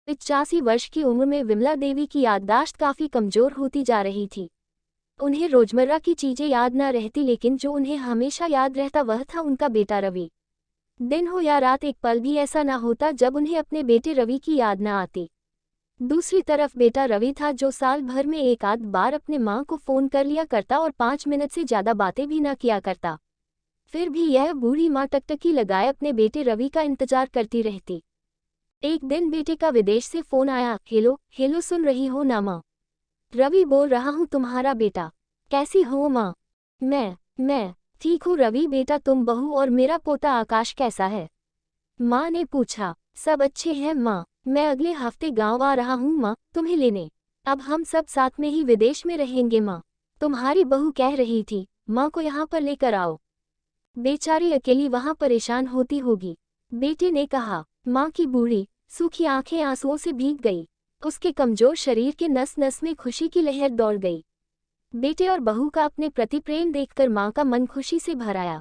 85 वर्ष की उम्र में विमला देवी की याददाश्त काफी कमजोर होती जा रही थी। उन्हें रोजमर्रा की चीजें याद न रहती, लेकिन जो उन्हें हमेशा याद रहता वह था उनका बेटा रवि। दिन हो या रात, एक पल भी ऐसा न होता जब उन्हें अपने बेटे रवि की याद न आती। दूसरी तरफ बेटा रवि था, जो साल भर में एक आध बार अपने माँ को फोन कर लिया करता और 5 मिनट से ज्यादा बातें भी न किया करता। फिर भी यह बूढ़ी माँ टकटकी लगाए अपने बेटे रवि का इंतजार करती रहती। एक दिन बेटे का विदेश से फोन आया। हेलो हेलो, सुन रही हो ना माँ? रवि बोल रहा हूँ, तुम्हारा बेटा। कैसी हो माँ? मैं ठीक हूँ रवि बेटा, तुम, बहू और मेरा पोता आकाश कैसा है? माँ ने पूछा। सब अच्छे हैं माँ, मैं अगले हफ्ते गांव आ रहा हूँ माँ, तुम्हें लेने। अब हम सब साथ में ही विदेश में रहेंगे माँ। तुम्हारी बहू कह रही थी माँ को यहाँ पर लेकर आओ, बेचारी अकेली वहाँ परेशान होती होगी, बेटे ने कहा। माँ की बूढ़ी सूखी आंखें आंसुओं से भीग गई। उसके कमजोर शरीर के नस नस में खुशी की लहर दौड़ गई। बेटे और बहू का अपने प्रति प्रेम देखकर माँ का मन खुशी से भर आया।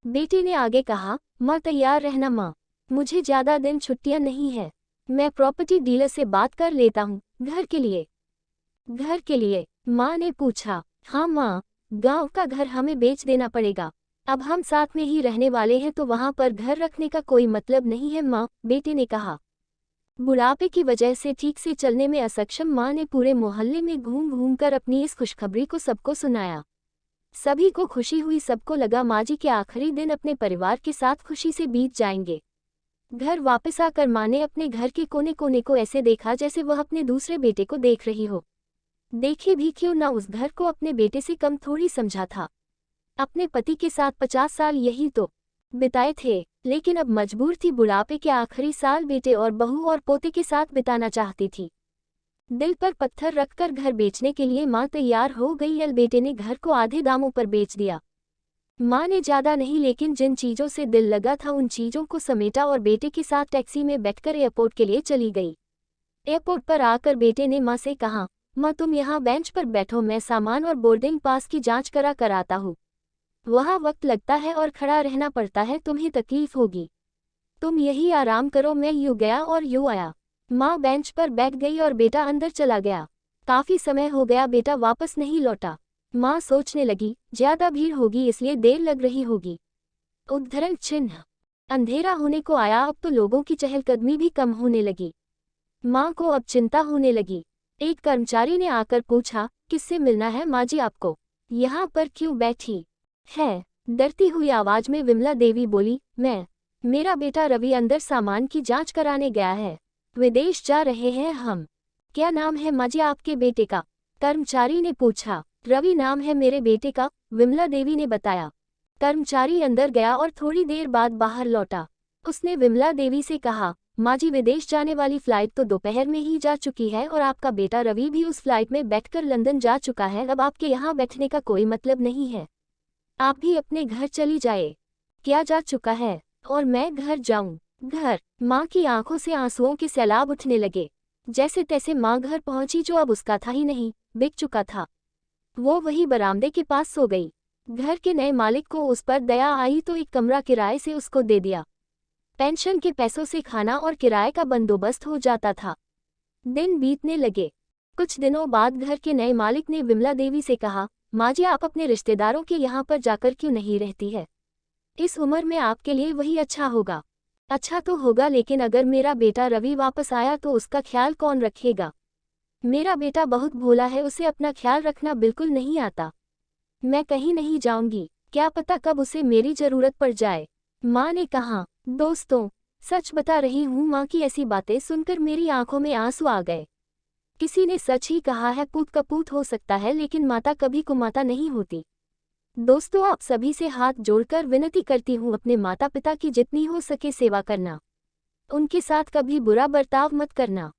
बेटे ने आगे कहा, माँ तैयार रहना माँ, मुझे ज्यादा दिन छुट्टियां नहीं है। मैं प्रॉपर्टी डीलर से बात कर लेता हूँ। घर के लिए? घर के लिए? माँ ने पूछा। हाँ माँ, गांव का घर हमें बेच देना पड़ेगा। अब हम साथ में ही रहने वाले हैं तो वहाँ पर घर रखने का कोई मतलब नहीं है माँ, बेटे ने कहा। बुढ़ापे की वजह से ठीक से चलने में असक्षम माँ ने पूरे मोहल्ले में घूम घूम कर अपनी इस खुशखबरी को सबको सुनाया। सभी को खुशी हुई, सबको लगा माँ जी के आखिरी दिन अपने परिवार के साथ खुशी से बीत जाएंगे। घर वापस आकर माँ ने अपने घर के कोने कोने को ऐसे देखा जैसे वह अपने दूसरे बेटे को देख रही हो। देखे भी क्यों ना, उस घर को अपने बेटे से कम थोड़ी समझा था। अपने पति के साथ 50 साल यही तो बिताए थे, लेकिन अब मजबूर थी बुढ़ापे के आखिरी साल बेटे और बहू और पोते के साथ बिताना चाहती थी। दिल पर पत्थर रखकर घर बेचने के लिए माँ तैयार हो गई। अल बेटे ने घर को आधे दामों पर बेच दिया। माँ ने ज्यादा नहीं, लेकिन जिन चीजों से दिल लगा था उन चीजों को समेटा और बेटे के साथ टैक्सी में बैठकर एयरपोर्ट के लिए चली गई। एयरपोर्ट पर आकर बेटे ने माँ से कहा, माँ तुम यहाँ बेंच पर बैठो, मैं सामान और बोर्डिंग पास की जांच कर आता हूँ। वहाँ वक्त लगता है और खड़ा रहना पड़ता है, तुम्हें तकलीफ होगी। तुम यही आराम करो। मैं यूँ गया और यूँ आया। माँ बेंच पर बैठ गई और बेटा अंदर चला गया। काफी समय हो गया, बेटा वापस नहीं लौटा। माँ सोचने लगी, ज्यादा भीड़ होगी इसलिए देर लग रही होगी। उद्धरण चिन्ह। अंधेरा होने को आया, अब तो लोगों की चहलकदमी भी कम होने लगी। माँ को अब चिंता होने लगी। एक कर्मचारी ने आकर पूछा, किससे मिलना है माँ जी आपको? यहाँ पर क्यों बैठी है? डरती हुई आवाज में विमला देवी बोली, मेरा बेटा रवि अंदर सामान की जांच कराने गया है। विदेश जा रहे हैं हम। क्या नाम है माँ जी आपके बेटे का? कर्मचारी ने पूछा। रवि नाम है मेरे बेटे का, विमला देवी ने बताया। कर्मचारी अंदर गया और थोड़ी देर बाद बाहर लौटा। उसने विमला देवी से कहा, माँ जी विदेश जाने वाली फ्लाइट तो दोपहर में ही जा चुकी है और आपका बेटा रवि भी उस फ्लाइट में बैठकर लंदन जा चुका है। अब आपके यहाँ बैठने का कोई मतलब नहीं है, आप भी अपने घर चली जाए। क्या जा चुका है? और मैं घर जाऊं? घर? माँ की आंखों से आंसुओं के सैलाब उठने लगे। जैसे तैसे माँ घर पहुंची, जो अब उसका था ही नहीं, बिक चुका था। वो वही बरामदे के पास सो गई। घर के नए मालिक को उस पर दया आई तो एक कमरा किराए से उसको दे दिया। पेंशन के पैसों से खाना और किराए का बंदोबस्त हो जाता था। दिन बीतने लगे। कुछ दिनों बाद घर के नए मालिक ने विमला देवी से कहा, माँ जी आप अपने रिश्तेदारों के यहाँ पर जाकर क्यों नहीं रहती है? इस उम्र में आपके लिए वही अच्छा होगा। अच्छा तो होगा, लेकिन अगर मेरा बेटा रवि वापस आया तो उसका ख्याल कौन रखेगा? मेरा बेटा बहुत भोला है, उसे अपना ख्याल रखना बिल्कुल नहीं आता। मैं कहीं नहीं जाऊंगी, क्या पता कब उसे मेरी जरूरत पड़ जाए। माँ ने कहा। दोस्तों, सच बता रही हूँ, माँ की ऐसी बातें सुनकर मेरी आंखों में आंसू आ गए। किसी ने सच ही कहा है, पूत कपूत हो सकता है लेकिन माता कभी कुमाता नहीं होती। दोस्तों, आप सभी से हाथ जोड़कर विनती करती हूँ, अपने माता पिता की जितनी हो सके सेवा करना। उनके साथ कभी बुरा बर्ताव मत करना।